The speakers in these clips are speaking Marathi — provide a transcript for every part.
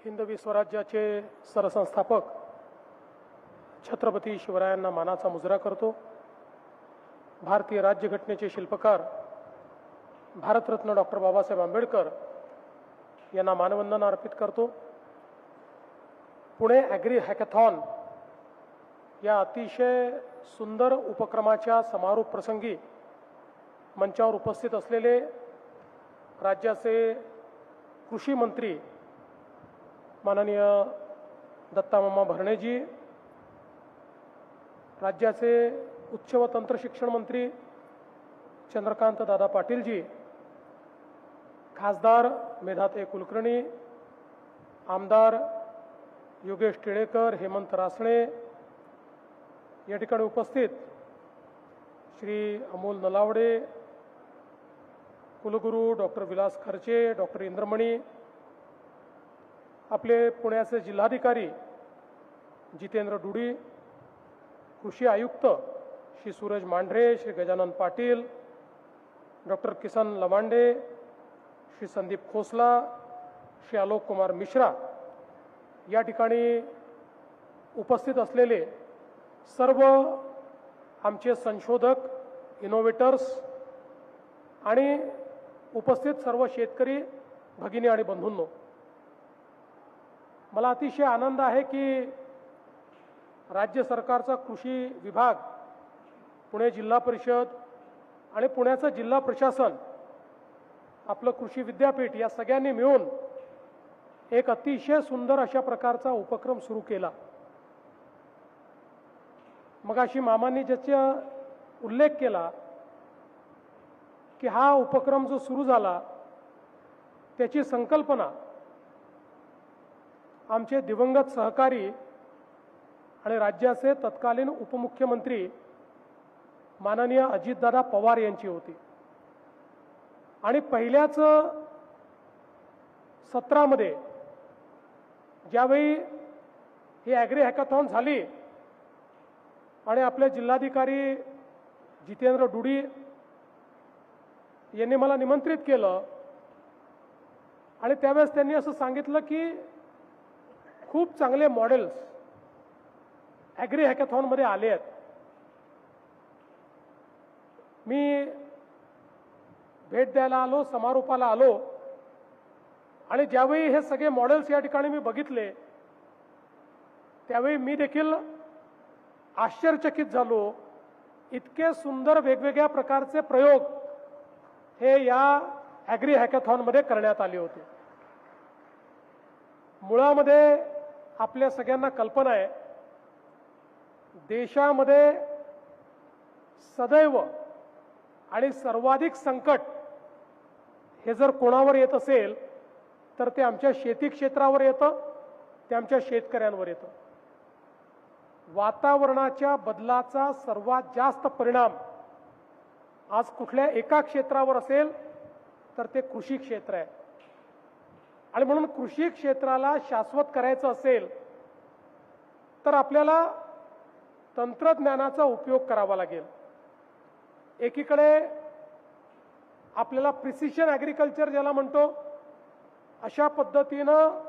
हिंदवी स्वराज्याचे सरसंस्थापक छत्रपती शिवरायांना मानाचा मुजरा करतो। भारतीय राज्यघटनेचे शिल्पकार भारतरत्न डॉक्टर बाबासाहेब आंबेडकर यांना मानवंदना अर्पित करतो। पुणे ॲग्री हॅकॅथॉन या अतिशय सुंदर उपक्रमाच्या समारोप प्रसंगी मंचावर उपस्थित असलेले राज्याचे कृषी मंत्री माननीय दत्तामामा भरणेजी, राज्याचे उच्च व तंत्र शिक्षण मंत्री चंद्रकांत दादा पाटीलजी, खासदार मेधाते कुलकर्णी, आमदार योगेश टिळेकर, हेमंत रासणे, या ठिकाणी उपस्थित श्री अमोल नलावडे, कुलगुरू डॉक्टर विलास खर्चे, डॉक्टर इंद्रमणी, आपले पुण्याचे जिल्हाधिकारी जितेंद्र डुडी, कृषी आयुक्त श्री सूरज मांढरे, श्री गजानन पाटील, डॉक्टर किसन लवांडे, श्री संदीप खोसला, श्री आलोक कुमार मिश्रा, या ठिकाणी उपस्थित असलेले सर्व आमचे संशोधक, इनोव्हेटर्स आणि उपस्थित सर्व शेतकरी भगिनी आणि बंधूंनो, मला अतिशय आनंद आहे की राज्य सरकारचा कृषी विभाग, पुणे जिल्हा परिषद आणि पुण्याचं जिल्हा प्रशासन, आपलं कृषी विद्यापीठ या सगळ्यांनी मिळून एक अतिशय सुंदर अशा प्रकारचा उपक्रम सुरू केला। मगाशी मामांनी ज्याचा उल्लेख केला की हा उपक्रम जो सुरू झाला त्याची संकल्पना आमचे दिवंगत सहकारी आणि राज्याचे तत्कालीन उपमुख्यमंत्री माननीय अजितदादा पवार यांची होती। आणि पहिल्याच सत्रामध्ये ज्यावेळी ही ॲग्री हॅकॅथॉन झाली आणि आपले जिल्हाधिकारी जितेंद्र डुडी यांनी मला निमंत्रित केलं आणि त्यावेळेस त्यांनी असं सांगितलं की खूप चांगले मॉडेल्स ॲग्री हॅकॅथॉनमध्ये आले आहेत। मी भेट द्यायला आलो, समारोपाला आलो आणि ज्यावेळी हे सगळे मॉडेल्स या ठिकाणी मी बघितले त्यावेळी मी देखील आश्चर्यचकित झालो। इतके सुंदर वेगवेगळ्या प्रकारचे प्रयोग हे या ॲग्री हॅकॅथॉनमध्ये करण्यात आले होते। मुळामध्ये आपल्या सगळ्यांना कल्पना आहे, देशामध्ये सदैव आणि सर्वाधिक संकट हे जर कोणावर येत असेल तर ते आमच्या शेती क्षेत्रावर येतं, ते आमच्या शेतकऱ्यांवर येतं। वातावरणाच्या बदलाचा सर्वात जास्त परिणाम आज कुठल्या एका क्षेत्रावर असेल तर ते कृषी क्षेत्र आहे। आणि म्हणून कृषी क्षेत्राला शाश्वत करायचं असेल तर आपल्याला तंत्रज्ञानाचा उपयोग करावा लागेल। एकीकडे आपल्याला प्रिसिशन ॲग्रिकल्चर ज्याला म्हणतो अशा पद्धतीनं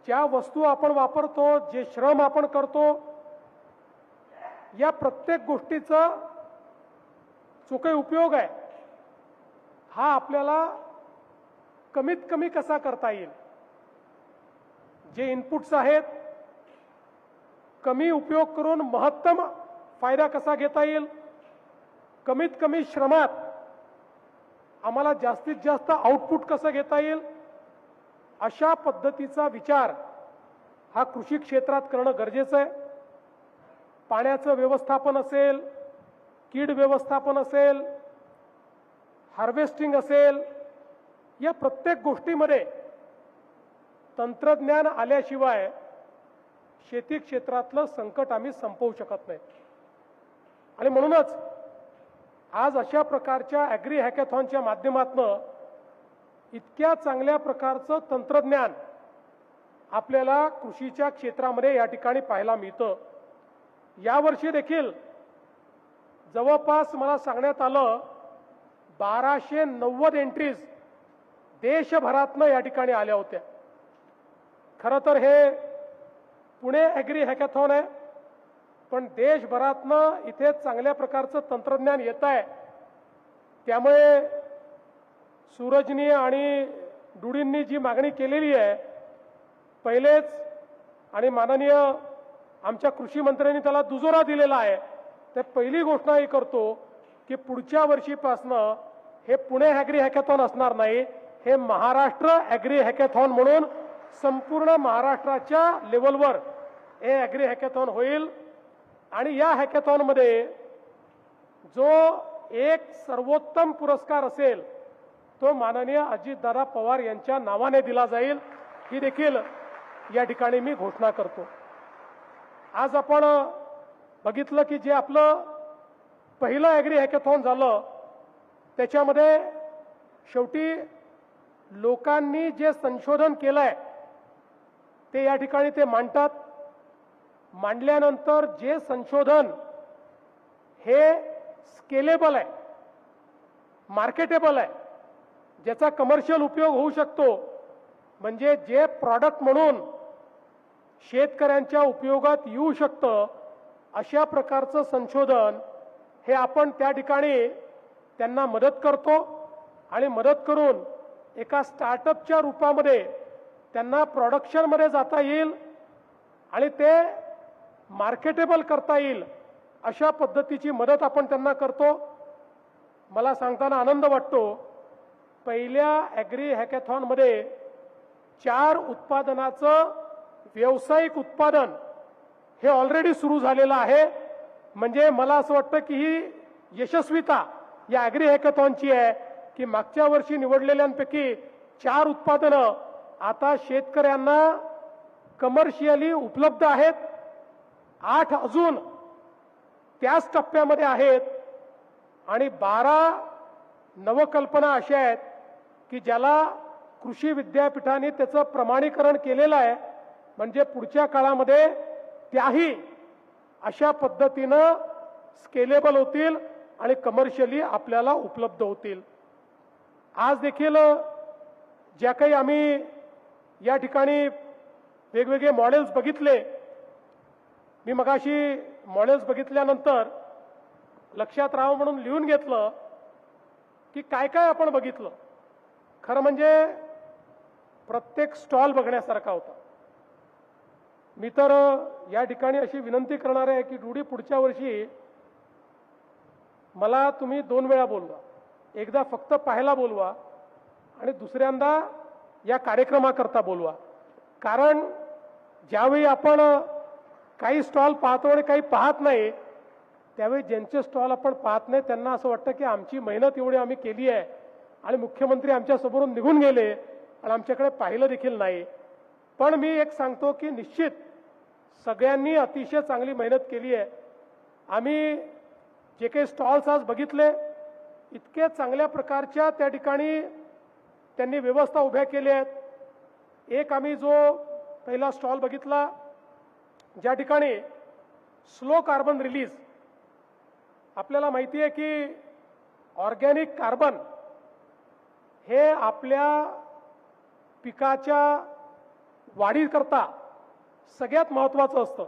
ज्या वस्तू आपण वापरतो, जे श्रम आपण करतो, या प्रत्येक गोष्टीचा जो काही उपयोग आहे हा आपल्याला कमीत कमी कसा करता येईल, जे इनपुट्स आहेत कमी उपयोग करून महत्तम फायदा कसा घेता येईल, कमीत कमी श्रमात आम्हाला जास्तीत जास्त आउटपुट कसं घेता येईल, अशा पद्धतीचा विचार हा कृषी क्षेत्रात करणं गरजेचं आहे। पाण्याचं व्यवस्थापन असेल, कीड व्यवस्थापन असेल, हार्वेस्टिंग असेल, या प्रत्येक गोष्टीमध्ये तंत्रज्ञान आल्याशिवाय शेती क्षेत्रातलं संकट आम्ही संपवू शकत नाही। आणि म्हणूनच आज अशा प्रकारच्या ॲग्री हॅकॅथॉनच्या माध्यमातून इतक्या चांगल्या प्रकारचं तंत्रज्ञान आपल्याला कृषीच्या क्षेत्रामध्ये या ठिकाणी पाहायला मिळतं। यावर्षी देखील जवळपास मला सांगण्यात आलं 1290 एंट्रीज देशभरातनं या ठिकाणी आल्या होत्या। खरं तर हे पुणे ॲग्री हॅकॅथॉन आहे, पण देशभरातनं इथे चांगल्या प्रकारचं तंत्रज्ञान येत आहे. त्यामुळे सूरजनी आणि डुडींनी जी मागणी केलेली आहे पहिलेच, आणि माननीय आमच्या कृषी मंत्र्यांनी त्याला दुजोरा दिलेला आहे, तर पहिली घोषणा ही करतो की पुढच्या वर्षीपासनं हे पुणे ॲग्री हॅकॅथॉन असणार नाही, हे महाराष्ट्र ॲग्री हॅकॅथॉन म्हणून संपूर्ण महाराष्ट्राच्या लेवलवर हे ॲग्री हॅकॅथॉन होईल. आणि या हॅकॅथॉनमध्ये जो एक सर्वोत्तम पुरस्कार असेल तो माननीय अजितदादा पवार यांच्या नावाने दिला जाईल, ही देखील या ठिकाणी मी घोषणा करतो. आज आपण बघितलं की जे आपलं पहिलं ॲग्री हॅकॅथॉन झालं त्याच्यामध्ये शेवटी लोकांनी जे संशोधन केलंय ते या ठिकाणी ते मांडतात. मांडल्यानंतर जे संशोधन हे स्केलेबल आहे, मार्केटेबल आहे, ज्याचा कमर्शियल उपयोग होऊ शकतो, म्हणजे जे प्रॉडक्ट म्हणून शेतकऱ्यांच्या उपयोगात येऊ शकतं, अशा प्रकारचं संशोधन हे आपण त्या ठिकाणी त्यांना मदत करतो. आणि मदत करून एका स्टार्टअपच्या रूपामध्ये त्यांना प्रोडक्शनमध्ये जाता येईल आणि ते मार्केटेबल करता येईल, अशा पद्धतीची मदत आपण त्यांना करतो. मला सांगताना आनंद वाटतो, पहिल्या ॲग्री हॅकॅथॉनमध्ये 4 उत्पादनाचं व्यावसायिक उत्पादन हे ऑलरेडी सुरू झालेलं आहे. म्हणजे मला असं वाटतं की ही यशस्वीता या ॲग्री हॅकॅथॉनची आहे की मागच्या वर्षी निवडलेल्यांपैकी 4 उत्पादनं आता शेतकऱ्यांना कमर्शियली उपलब्ध आहेत. 8 अजून त्याच टप्प्यामध्ये आहेत आणि 12 नवकल्पना अशा आहेत की ज्याला कृषी विद्यापीठाने त्याचं प्रमाणीकरण केलेलं आहे. म्हणजे पुढच्या काळामध्ये त्याही अशा पद्धतीनं स्केलेबल होतील आणि कमर्शियली आपल्याला उपलब्ध होतील. आज देखील ज्या काही आम्ही या ठिकाणी वेगवेगळे मॉडेल्स बघितले, मी मगाशी मॉडेल्स बघितल्यानंतर लक्षात राहावं म्हणून लिहून घेतलं की काय काय आपण बघितलं. खरं म्हणजे प्रत्येक स्टॉल बघण्यासारखा होता. मी तर या ठिकाणी अशी विनंती करणार आहे की डुडी पुढच्या वर्षी मला तुम्ही 2 वेळा बोलवा, एकदा फक्त पाहायला बोलवा आणि दुसऱ्यांदा या कार्यक्रमाकरता बोलवा. कारण ज्यावेळी आपण काही स्टॉल पाहतो आणि काही पाहत नाही, त्यावेळी ज्यांचे स्टॉल आपण पाहत नाही त्यांना असं वाटतं की आमची मेहनत एवढी आम्ही केली आहे आणि मुख्यमंत्री आमच्या समोरून निघून गेले आणि आमच्याकडे पाहिलं देखील नाही. पण मी एक सांगतो की निश्चित सगळ्यांनी अतिशय चांगली मेहनत केली आहे. आम्ही जे काही स्टॉल्स आज बघितले, इतके चांगल्या प्रकारच्या त्या ठिकाणी त्यांनी व्यवस्था उभ्या केल्या आहेत. एक आम्ही जो पहिला स्टॉल बघितला ज्या ठिकाणी स्लो कार्बन रिलीज, आपल्याला माहिती आहे की ऑर्गॅनिक कार्बन हे आपल्या पिकाच्या वाढीकरता सगळ्यात महत्त्वाचं असतं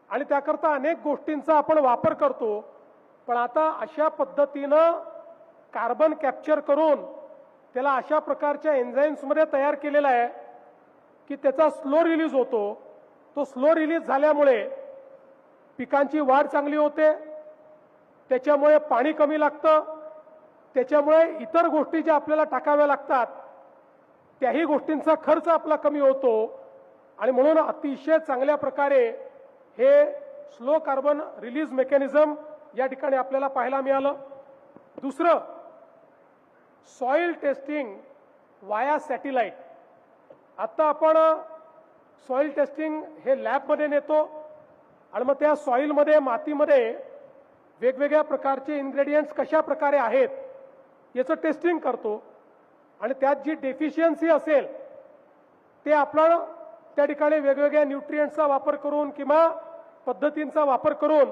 आणि त्याकरता अनेक गोष्टींचा आपण वापर करतो. पण आता अशा पद्धतीनं कार्बन कॅप्चर करून त्याला अशा प्रकारच्या एन्झाईम्समध्ये तयार केलेला आहे की त्याचा स्लो रिलीज होतो. तो स्लो रिलीज झाल्यामुळे पिकांची वाढ चांगली होते, त्याच्यामुळे पाणी कमी लागतं, त्याच्यामुळे इतर गोष्टी ज्या आपल्याला टाकाव्या लागतात त्याही गोष्टींचा खर्च आपला कमी होतो आणि म्हणून अतिशय चांगल्या प्रकारे हे स्लो कार्बन रिलीज मेकॅनिझम या ठिकाणी आपल्याला पाहायला मिळालं. दुसरं, सॉइल टेस्टिंग वाया सॅटेलाइट. आता आपण सॉइल टेस्टिंग हे लॅबमध्ये नेतो आणि मग त्या सॉइलमध्ये, मातीमध्ये वेगवेगळ्या प्रकारचे इन्ग्रेडियंट्स कशा प्रकारे आहेत याचं टेस्टिंग करतो आणि त्यात जी डेफिशियन्सी असेल ते आपण त्या ठिकाणी वेगवेगळ्या न्यूट्रिएंट्सचा वापर करून किंवा पद्धतींचा वापर करून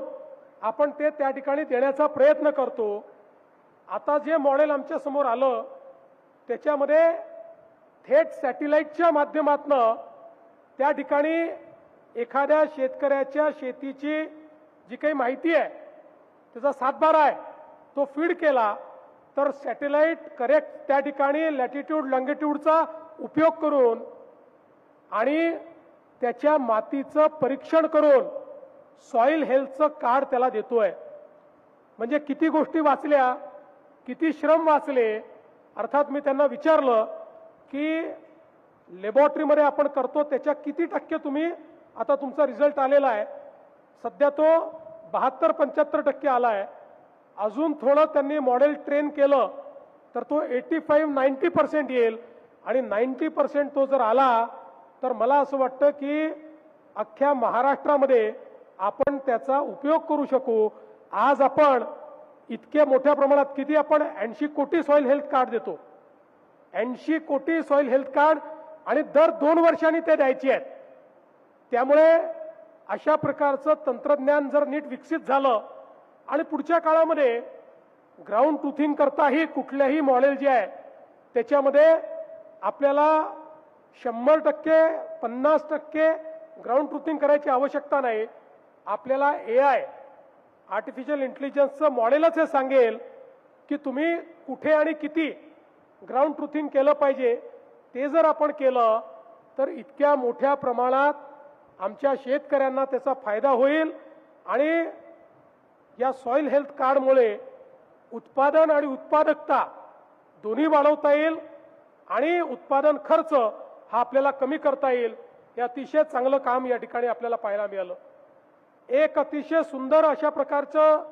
आपण ते त्या ठिकाणी देण्याचा प्रयत्न करतो. आता जे मॉडेल आमच्या समोर आलं त्याच्यामध्ये थेट सॅटेलाइटच्या माध्यमातून त्या ठिकाणी एखाद्या शेतकऱ्याच्या शेतीची जी काही माहिती आहे त्याचा सातबारा आहे तो फीड केला तर सॅटेलाइट करेक्ट त्या ठिकाणी लॅटिट्यूड लॉंगिट्यूडचा उपयोग करून आणि त्याच्या मातीचं परीक्षण करून सॉइल हेल्थचं कार्ड त्याला देतोय. म्हणजे किती गोष्टी वाचल्या, किती श्रम वाचले. अर्थात मी त्यांना विचारलं की लॅबोरेटरीमध्ये आपण करतो त्याच्या किती टक्के तुम्ही आता तुमचा रिझल्ट आलेला आहे. सध्या तो 72-75% आला आहे. अजून थोडं त्यांनी मॉडेल ट्रेन केलं तर तो 85-90% येईल आणि 90% तो जर आला तर मला असं वाटतं की अख्ख्या महाराष्ट्रामध्ये आपण त्याचा उपयोग करू शकू. आज आपण इतक्या मोठ्या प्रमाणात किती आपण 80 कोटी सॉइल हेल्थ कार्ड देतो. 80 कोटी सॉइल हेल्थ कार्ड आणि दर 2 वर्षांनी ते द्यायची आहेत. त्यामुळे अशा प्रकारचं तंत्रज्ञान जर नीट विकसित झालं आणि पुढच्या काळामध्ये ग्राउंड ट्रुथिंग करताही कुठल्याही मॉडेल जे आहे त्याच्यामध्ये आपल्याला 100% 50% ग्राउंड ट्रुथिंग करायची आवश्यकता नाही. आपल्याला AI आर्टिफिशियल इंटेलिजन्सचं मॉडेलच हे सांगेल की तुम्ही कुठे आणि किती ग्राउंड ट्रुथिंग केलं पाहिजे. ते जर आपण केलं तर इतक्या मोठ्या प्रमाणात आमच्या शेतकऱ्यांना त्याचा फायदा होईल आणि या सॉइल हेल्थ कार्डमुळे उत्पादन आणि उत्पादकता दोन्ही वाढवता येईल आणि उत्पादन खर्च हा आपल्याला कमी करता येईल. हे अतिशय चांगलं काम या ठिकाणी आपल्याला पाहायला मिळालं. एक अतिशय सुंदर अशा प्रकारचं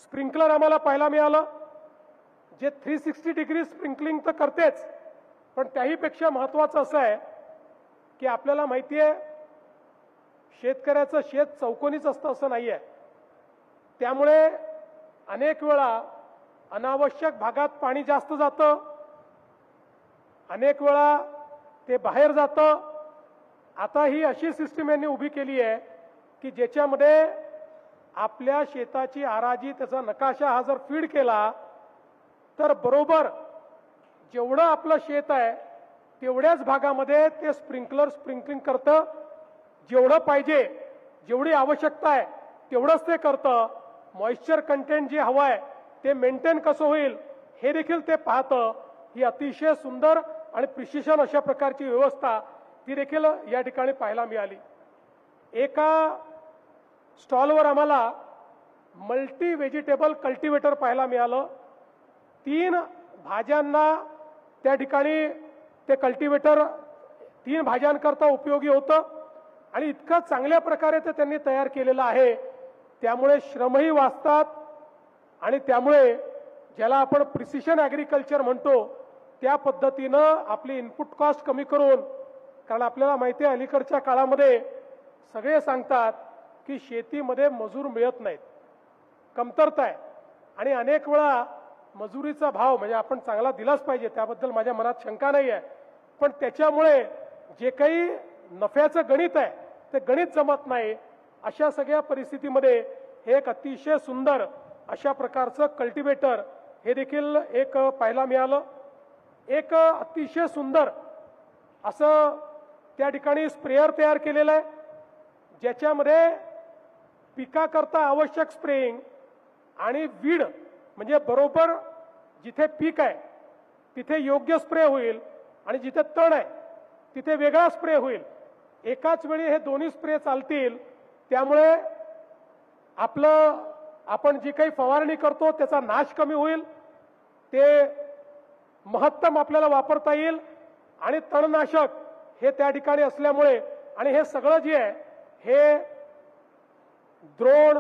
स्प्रिंकलर आम्हाला पाहायला मिळालं जे 360 डिग्री स्प्रिंकलिंग तर करतेच, पण त्याहीपेक्षा महत्त्वाचं असं आहे की आपल्याला माहिती आहे शेतकऱ्याचं शेत चौकोनीच असतं असं नाही आहे. त्यामुळे अनेक वेळा अनावश्यक भागात पाणी जास्त जातं, अनेक वेळा ते बाहेर जातं. आता ही अशी सिस्टीम यांनी उभी केली आहे की ज्याच्यामध्ये आपल्या शेताची आराजी त्याचा नकाशा हा जर फीड केला तर बरोबर जेवढं आपलं शेत आहे तेवढ्याच भागामध्ये ते स्प्रिंकलिंग करतं. जेवढं पाहिजे जेवढी आवश्यकता आहे तेवढंच ते करतं. मॉइश्चर कंटेंट जे हवं आहे ते मेंटेन कसं होईल हे देखील ते पाहतं. ही अतिशय सुंदर आणि प्रिसिशन अशा प्रकारची व्यवस्था ती देखील या ठिकाणी पाहायला मिळाली. एका स्टॉलवर आम्हाला मल्टी व्हेजिटेबल कल्टिवेटर पाहायला मिळालं. 3 भाज्यांना त्या ठिकाणी ते कल्टिवेटर 3 भाज्यांकरता उपयोगी होतं आणि इतकं चांगल्या प्रकारे ते त्यांनी तयार केलेलं आहे. त्यामुळे श्रमही वाचतात आणि त्यामुळे ज्याला आपण प्रिसिशन ॲग्रिकल्चर म्हणतो त्या पद्धतीनं आपली इनपुट कॉस्ट कमी करून, कारण आपल्याला माहिती आहे अलीकडच्या काळामध्ये सगळे सांगतात की शेतीमध्ये मजूर मिळत नाहीत, कमतरता आहे आणि अनेक वेळा मजुरीचा भाव म्हणजे आपण चांगला दिलाच पाहिजे त्याबद्दल माझ्या मनात शंका नाही आहे, पण त्याच्यामुळे जे काही नफ्याचं गणित आहे ते गणित जमत नाही. अशा सगळ्या परिस्थितीमध्ये हे एक अतिशय सुंदर अशा प्रकारचं कल्टिवेटर हे देखील एक पाहायला मिळालं. एक अतिशय सुंदर असं त्या ठिकाणी स्प्रेयर तयार केलेलं आहे ज्याच्यामध्ये पिकाकरता आवश्यक स्प्रेइंग आणि वीड म्हणजे बरोबर जिथे पीक आहे तिथे योग्य स्प्रे होईल आणि जिथे तण आहे तिथे वेगळा स्प्रे होईल. एकाच वेळी हे दोन्ही स्प्रे चालतील. त्यामुळे आपण जी काही फवारणी करतो त्याचा नाश कमी होईल, ते महत्तम आपल्याला वापरता येईल आणि तणनाशक हे त्या ठिकाणी असल्यामुळे आणि हे सगळं जे आहे हे ड्रोन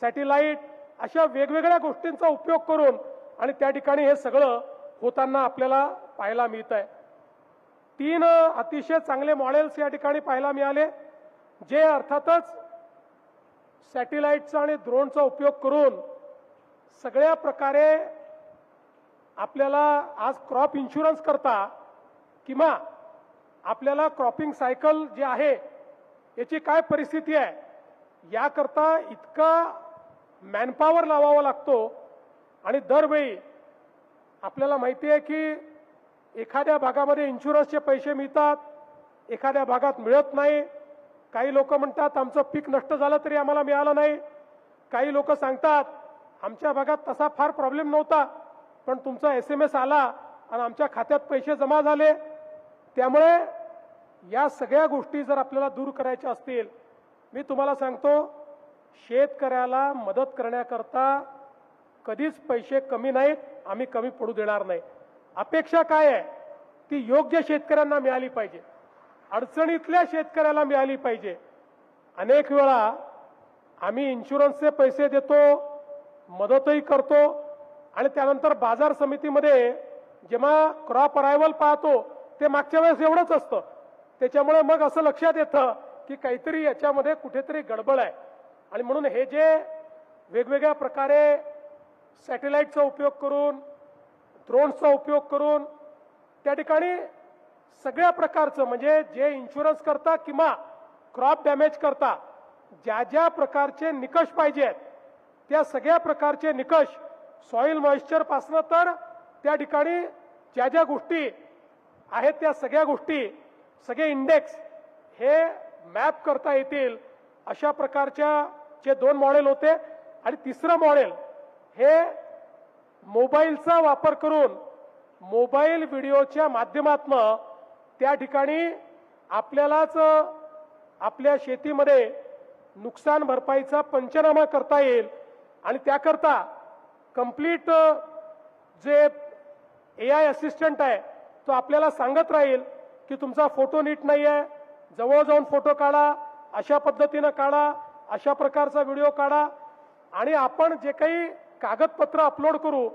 सॅटेलाइट अशा वेगवेगळ्या गोष्टींचा उपयोग करून आणि त्या ठिकाणी हे सगळं होताना आपल्याला पाहायला मिळत आहे. 3 अतिशय चांगले मॉडेल्स या ठिकाणी पाहायला मिळाले जे अर्थातच सॅटेलाइटचा आणि ड्रोनचा उपयोग करून सगळ्या प्रकारे आपल्याला आज क्रॉप इन्शुरन्स करता किंवा आपल्याला क्रॉपिंग सायकल जे आहे याची काय परिस्थिती आहे याकरता इतका मॅनपॉवर लावावा लागतो आणि दरवेळी आपल्याला माहिती आहे की एखाद्या भागामध्ये इन्शुरन्सचे पैसे मिळतात, एखाद्या भागात मिळत नाही. काही लोक म्हणतात आमचं पीक नष्ट झालं तरी आम्हाला मिळालं नाही. काही लोक सांगतात आमच्या भागात तसा फार प्रॉब्लेम नव्हता, पण तुमचा SMS आला आणि आमच्या खात्यात पैसे जमा झाले. त्यामुळे या सगळ्या गोष्टी जर आपल्याला दूर करायच्या असतील, मी तुम्हाला सांगतो, शेतकऱ्याला मदत करण्याकरता कधीच पैसे कमी नाहीत, आम्ही कमी पडू देणार नाही. अपेक्षा काय आहे, ती योग्य शेतकऱ्यांना मिळाली पाहिजे, अडचणीतल्या शेतकऱ्याला मिळाली पाहिजे. अनेक वेळा आम्ही इन्शुरन्सचे पैसे देतो, मदतही करतो, आणि त्यानंतर बाजार समितीमध्ये जेव्हा क्रॉप अरायवल पाहतो ते मागच्या वेळेस एवढंच असतं. त्याच्यामुळे मग असं लक्षात येतं की काहीतरी याच्यामध्ये कुठेतरी गडबड आहे. आणि म्हणून हे जे वेगवेगळ्या प्रकारे सॅटेलाइटचा उपयोग करून, ड्रोन्सचा उपयोग करून त्या ठिकाणी सगळ्या प्रकारचं, म्हणजे जे इन्शुरन्स करता किंवा क्रॉप डॅमेज करता ज्या ज्या प्रकारचे निकष पाहिजेत त्या सगळ्या प्रकारचे निकष, सॉइल मॉइश्चर पासनं तर त्या ठिकाणी ज्या ज्या गोष्टी आहेत त्या सगळ्या गोष्टी, सगळे इंडेक्स हे मॅप करता येतील अशा प्रकारच्या जे 2 मॉडेल होते. आणि तिसरं मॉडेल हे मोबाईलचा वापर करून मोबाईल व्हिडिओच्या माध्यमातून त्या ठिकाणी आपल्यालाच आपल्या शेतीमध्ये नुकसान भरपाईचा पंचनामा करता येईल. आणि त्याकरता कंप्लीट जे AI असिस्टंट आहे तो आपल्याला सांगत राहील की तुमचा फोटो नीट नाही आहे, जवळ जाऊन फोटो काढा, अशा पद्धतीनं काढा, अशा प्रकारचा व्हिडिओ काढा. आणि आपण जे काही कागदपत्र अपलोड करू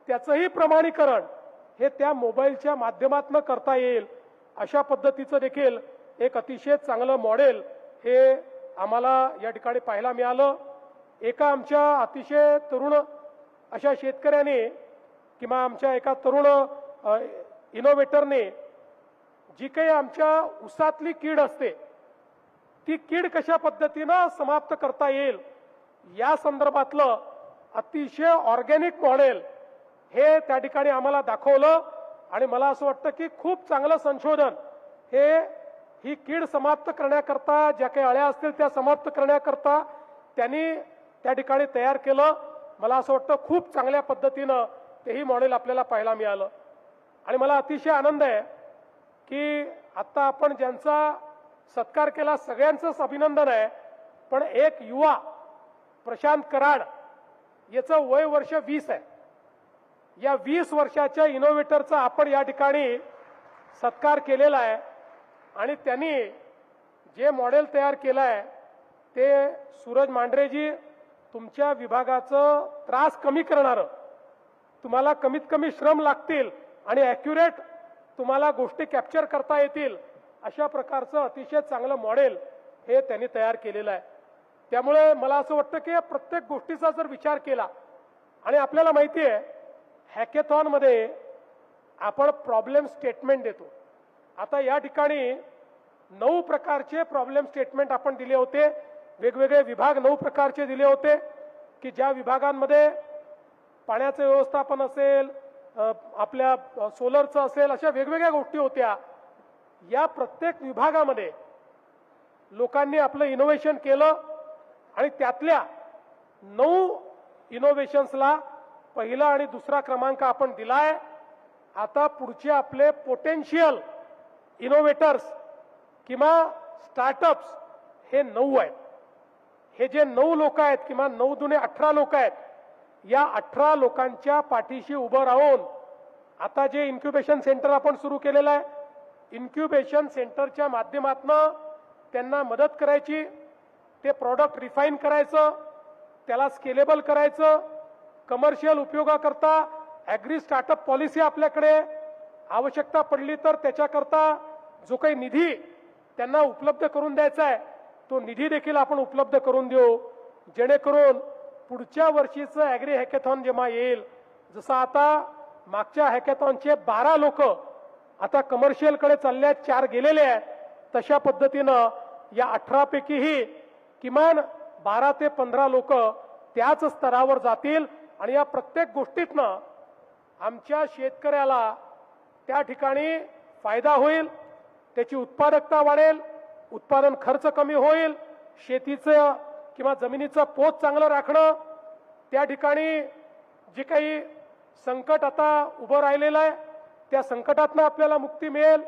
त्याचंही प्रमाणीकरण हे त्या मोबाईलच्या माध्यमातून करता येईल. अशा पद्धतीचं देखील एक अतिशय चांगलं मॉडेल हे आम्हाला या ठिकाणी पाहायला मिळालं. एका आमच्या अतिशय तरुण अशा शेतकऱ्याने किंवा आमच्या एका तरुण इनोव्हेटरने जी काही आमच्या ऊसातली कीड असते ती कीड कशा पद्धतीनं समाप्त करता येईल या संदर्भातलं अतिशय ऑर्गॅनिक मॉडेल हे त्या ठिकाणी आम्हाला दाखवलं. आणि मला असं वाटतं की खूप चांगलं संशोधन हे ही कीड समाप्त करण्याकरता, ज्या काही अळ्या असतील त्या समाप्त करण्याकरता त्यांनी त्या ठिकाणी तयार केलं. मला असं वाटतं खूप चांगल्या पद्धतीनं तेही मॉडेल आपल्याला पाहायला मिळालं. आणि मला अतिशय आनंद आहे की आता आपण ज्यांचा सत्कार केला सगळ्यांचंच अभिनंदन आहे, पण एक युवा प्रशांत कराड याचं वय वर्ष 20 आहे. या 20 वर्षाच्या इनोव्हेटरचा आपण या ठिकाणी सत्कार केलेला आहे. आणि त्यांनी जे मॉडेल तयार केलं आहे ते सूरज मांढरेजी तुमच्या विभागाचं त्रास कमी करणारं, तुम्हाला कमीत कमी श्रम लागतील आणि ॲक्युरेट तुम्हाला गोष्टी कॅप्चर करता येतील अशा प्रकारचं अतिशय चांगलं मॉडेल हे त्यांनी तयार केलेलं आहे. त्यामुळे मला असं वाटतं की प्रत्येक गोष्टीचा जर विचार केला, आणि आपल्याला माहिती आहे हॅकेथॉनमध्ये आपण प्रॉब्लेम स्टेटमेंट देतो. आता या ठिकाणी 9 प्रकारचे प्रॉब्लेम स्टेटमेंट आपण दिले होते. वेगवेगळे विभाग 9 प्रकारचे दिले होते की ज्या विभागांमध्ये पाण्याचं व्यवस्थापन असेल, आपल्या सोलरचं असेल, अशा वेगवेगळ्या गोष्टी होत्या. या प्रत्येक विभागामध्ये लोकांनी आपलं इनोव्हेशन केलं आणि त्यातल्या 9 इनोव्हेशन्सला पहिला आणि दुसरा क्रमांक आपण दिलाय. आता पुढचे आपले पोटेन्शियल इनोव्हेटर्स किंवा स्टार्टअप्स हे 9 आहेत. हे जे 9 लोक आहेत किंवा 9 दुने 18 लोक आहेत, या 18 लोकांच्या पाठीशी उभं राहून आता जे इन्क्युबेशन सेंटर आपण सुरू केलेलं आहे, इन्क्युबेशन सेंटरच्या माध्यमातून त्यांना मदत करायची, ते प्रॉडक्ट रिफाईन करायचं, त्याला स्केलेबल करायचं, कमर्शियल उपयोगाकरता ॲग्री स्टार्टअप पॉलिसी आपल्याकडे, आवश्यकता पडली तर त्याच्याकरता जो काही निधी त्यांना उपलब्ध करून द्यायचा आहे तो निधी देखील आपण उपलब्ध करून देऊ, जेणेकरून पुढच्या वर्षीचं ॲग्री हॅकेथॉन जेव्हा येईल, जसं आता मागच्या हॅकेथॉनचे 12 लोक आता कमर्शियलकडे चालले आहेत, 4 गेलेले आहेत, तशा पद्धतीनं या 18 पैकीही किमान 12 ते 15 लोक त्याच स्तरावर जातील. आणि या प्रत्येक गोष्टीतनं आमच्या शेतकऱ्याला त्या ठिकाणी फायदा होईल. त्याची उत्पादकता वाढेल, उत्पादन खर्च कमी होईल, शेतीचं किंवा जमिनीचं पोत चांगलं राखणं, त्या ठिकाणी जे काही संकट आता उभं राहिलेलं आहे त्या संकटातनं आपल्याला मुक्ती मिळेल.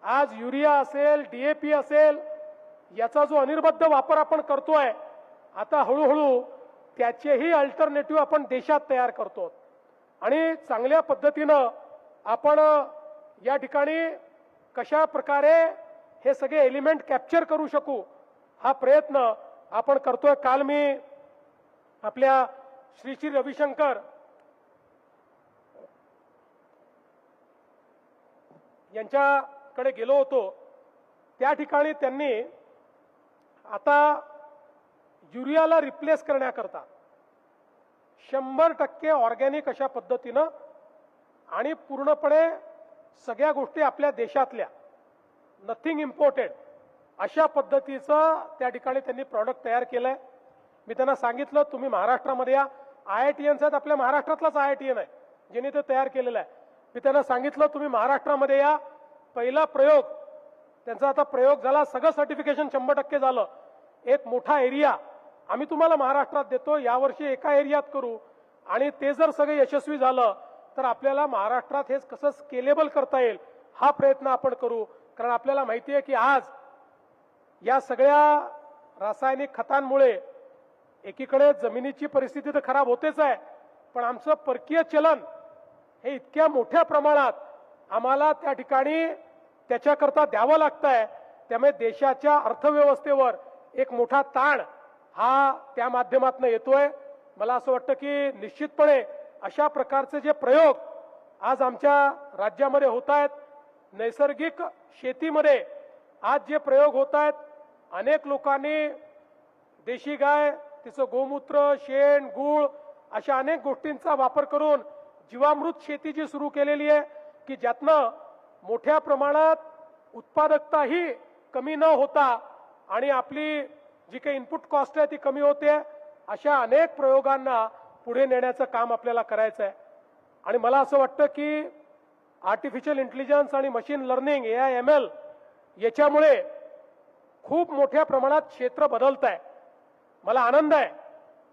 आज युरिया असेल, DAP असेल, याचा जो अनिर्बद्ध वापर आपण करतोय, आता हळूहळू त्याचेही अल्टरनेटिव्ह आपण देशात तयार करतो आणि चांगल्या पद्धतीनं आपण या ठिकाणी कशा प्रकारे हे सगळे एलिमेंट कॅप्चर करू शकू हा प्रयत्न आपण करतोय. काल मी आपल्या श्री रविशंकर यांच्याकडे गेलो होतो. त्या ठिकाणी त्यांनी आता युरियाला रिप्लेस करण्याकरता 100% ऑर्गॅनिक अशा पद्धतीनं आणि पूर्णपणे सगळ्या गोष्टी आपल्या देशातल्या, नथिंग इम्पोर्टेड अशा पद्धतीचं त्या ठिकाणी त्यांनी प्रॉडक्ट तयार केलंय. मी त्यांना सांगितलं तुम्ही महाराष्ट्रामध्ये या, IITians आहेत, आपल्या महाराष्ट्रातलाच IITian आहे ज्यांनी ते तयार केलेलं आहे. मी त्यांना सांगितलं तुम्ही महाराष्ट्रामध्ये या, पहिला प्रयोग त्यांचा आता प्रयोग झाला, सगळं सर्टिफिकेशन 100% झालं. एक मोठा एरिया आम्ही तुम्हाला महाराष्ट्रात देतो, यावर्षी एका एरियात करू आणि ते जर सगळं यशस्वी झालं तर आपल्याला महाराष्ट्रात हे कसं स्केलेबल करता येईल हा प्रयत्न आपण करू. कारण आपल्याला माहिती आहे की आज या सगळ्या रासायनिक खतांमुळे एकीकडे जमिनीची परिस्थिती तर खराब होतेच आहे, पण आमचं परकीय चलन हे इतक्या मोठ्या प्रमाणात आम्हाला त्या ठिकाणी त्याच्याकरता द्यावं लागतंय. त्यामुळे देशाच्या अर्थव्यवस्थेवर एक मोठा ताण हा त्या माध्यमातून येतोय. मला असं वाटतं की निश्चितपणे अशा प्रकारचे जे प्रयोग आज आमच्या राज्यामध्ये होत आहेत, नैसर्गिक शेतीमध्ये आज जे प्रयोग होत आहेत, अनेक लोकांनी देशी गाय, तिचं गोमूत्र, शेण, गूळ अशा अनेक गोष्टींचा वापर करून जीवामृत शेती जी सुरू केलेली आहे की ज्यातनं मोठ्या प्रमाणात उत्पादकताही कमी न होता आणि आपली जी काही इनपुट कॉस्ट आहे ती कमी होते. अशा अनेक प्रयोगांना पुढे नेण्याचं काम आपल्याला करायचं आहे. आणि मला असं वाटतं की आर्टिफिशियल इंटेलिजन्स आणि मशीन लर्निंग AI ML याच्यामुळे खूप मोठ्या प्रमाणात क्षेत्र बदलत आहे. मला आनंद आहे,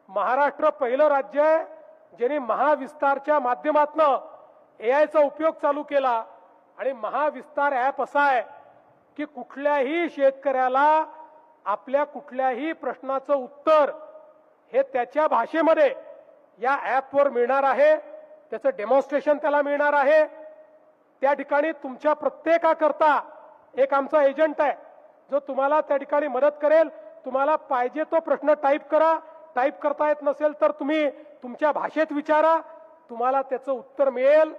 महाराष्ट्र पहिलं राज्य आहे ज्यांनी महाविस्तारच्या माध्यमातून AIचा उपयोग चालू केला. आणि महाविस्तार ॲप असा आहे की कुठल्याही शेतकऱ्याला आपल्या कुठल्याही प्रश्नाचं उत्तर हे त्याच्या भाषेमध्ये या ॲपवर मिळणार आहे. त्याचं डेमॉन्स्ट्रेशन त्याला मिळणार आहे. त्या ठिकाणी तुमच्या प्रत्येकाकरता एक आमचा एजंट आहे जो तुम्हाला त्या ठिकाणी मदत करेल. तुम्हाला पाहिजे तो प्रश्न टाईप करा, टाईप करता येत नसेल तर तुम्ही तुमच्या भाषेत विचारा, तुम्हाला त्याचं उत्तर मिळेल.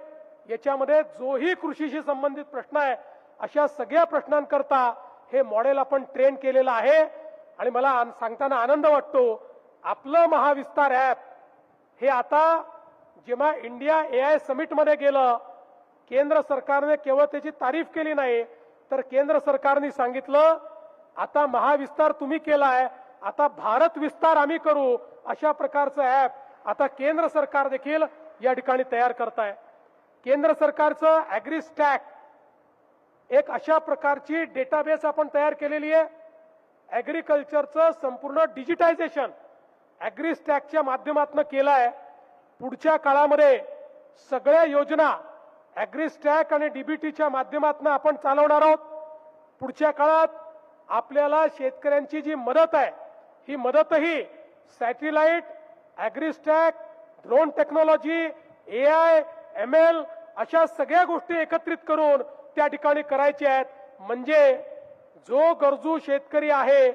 याच्यामध्ये जोही कृषीशी संबंधित प्रश्न आहे अशा सगळ्या प्रश्नांकरता हे मॉडेल आपण ट्रेन केलेलं आहे. आणि मला सांगताना आनंद वाटतो, आपलं महाविस्तार ॲप हे आता जेव्हा इंडिया AI समिटमध्ये गेलं, केंद्र सरकारने केवळ त्याची तारीफ केली नाही तर केंद्र सरकारने सांगितलं आता महाविस्तार तुम्ही केलाय, आता भारत विस्तार आम्ही करू. अशा प्रकारचं ॲप आता केंद्र सरकार देखील या ठिकाणी तयार करताय. केंद्र सरकारचं ॲग्रीस्टॅक एक अशा प्रकारची डेटाबेस आपण तयार केलेली आहे. ॲग्रिकल्चरचं संपूर्ण डिजिटायझेशन ॲग्रीस्टॅकच्या माध्यमातून केलं आहे. पुढच्या काळामध्ये सगळ्या योजना ॲग्रीस्टॅक आणि DBTच्या माध्यमातून आपण चालवणार आहोत. पुढच्या काळात आपल्याला शेतकऱ्यांची जी मदत आहे ही मदतही satellite, agristack, drone technology, AI ML अशा सगळ्या गोष्टी एकत्रित करून त्या ठिकाणी करायच्या आहेत. म्हणजे जो गरजू शेतकरी आहे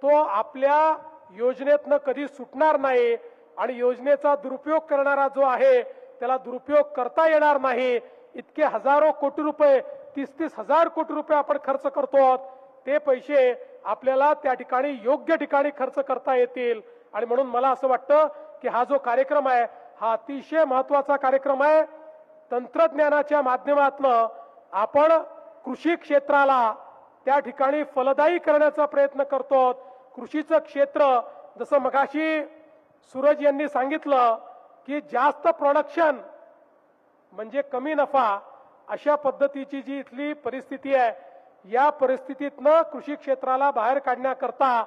तो आपल्या योजनेतनं कधी सुटणार नाही आणि योजनेचा दुरुपयोग करणारा जो आहे त्याला दुरुपयोग करता येणार नाही. इतके हजारो कोटी रुपये, 30-30 हजार कोटी रुपये आपण खर्च करतो, ते पैसे आपल्याला त्या ठिकाणी योग्य ठिकाणी खर्च करता येतील. आणि म्हणून मला असं वाटतं की हा जो कार्यक्रम आहे हा अतिशय महत्त्वाचा कार्यक्रम आहे. तंत्रज्ञानाच्या माध्यमातून आपण कृषी क्षेत्राला त्या ठिकाणी फलदायी करण्याचा प्रयत्न करतो. कृषीचं क्षेत्र जसं मगाशी सूरज यांनी सांगितलं की जास्त प्रोडक्शन म्हणजे कमी नफा, अशा पद्धतीची जी इथली परिस्थिती आहे या परिस्थितीतनं कृषी क्षेत्राला बाहेर काढण्याकरता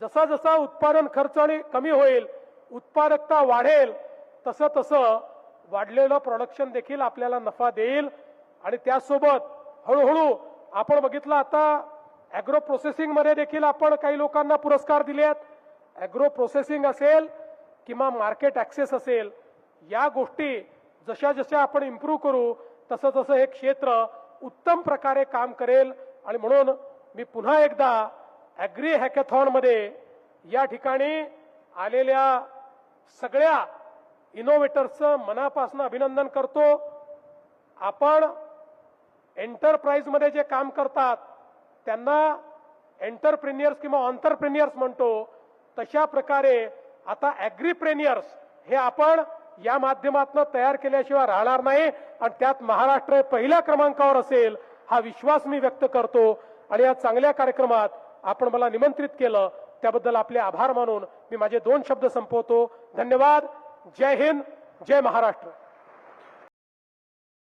जसा जसा उत्पादन खर्च कमी होईल, उत्पादकता वाढेल, तसं तसं वाढलेलं प्रोडक्शन देखील आपल्याला नफा देईल. आणि त्यासोबत हळूहळू आपण बघितलं आता ॲग्रो प्रोसेसिंग मध्ये देखील आपण काही लोकांना पुरस्कार दिले आहेत. ॲग्रो प्रोसेसिंग असेल किंवा मार्केट ॲक्सेस असेल, या गोष्टी जशा जशा आपण इम्प्रूव्ह करू तसं तसं हे क्षेत्र उत्तम प्रकारे काम करेल. आणि म्हणून मी पुन्हा एकदा ॲग्री हॅकॅथॉन मध्ये या ठिकाणी आलेल्या सगळ्या इनोव्हेटर्सचं मनापासून अभिनंदन करतो. आपण एंटरप्राइज मध्ये जे काम करतात त्यांना एंटरप्रेन्युअर्स किंवा ऑन्टरप्रेन्युअर्स म्हणतो, तशा प्रकारे आता ॲग्रीप्रेन्युअर्स हे आपण या माध्यमातून तयार केल्याशिवाय राहणार नाही. आणि त्यात महाराष्ट्र पहिल्या क्रमांकावर असेल हा विश्वास मी व्यक्त करतो. आणि या चांगल्या कार्यक्रमात आपण मला निमंत्रित केलं त्याबद्दल आपले आभार मानून मी माझे 2 शब्द संपवतो. धन्यवाद. जय हिंद, जय महाराष्ट्र.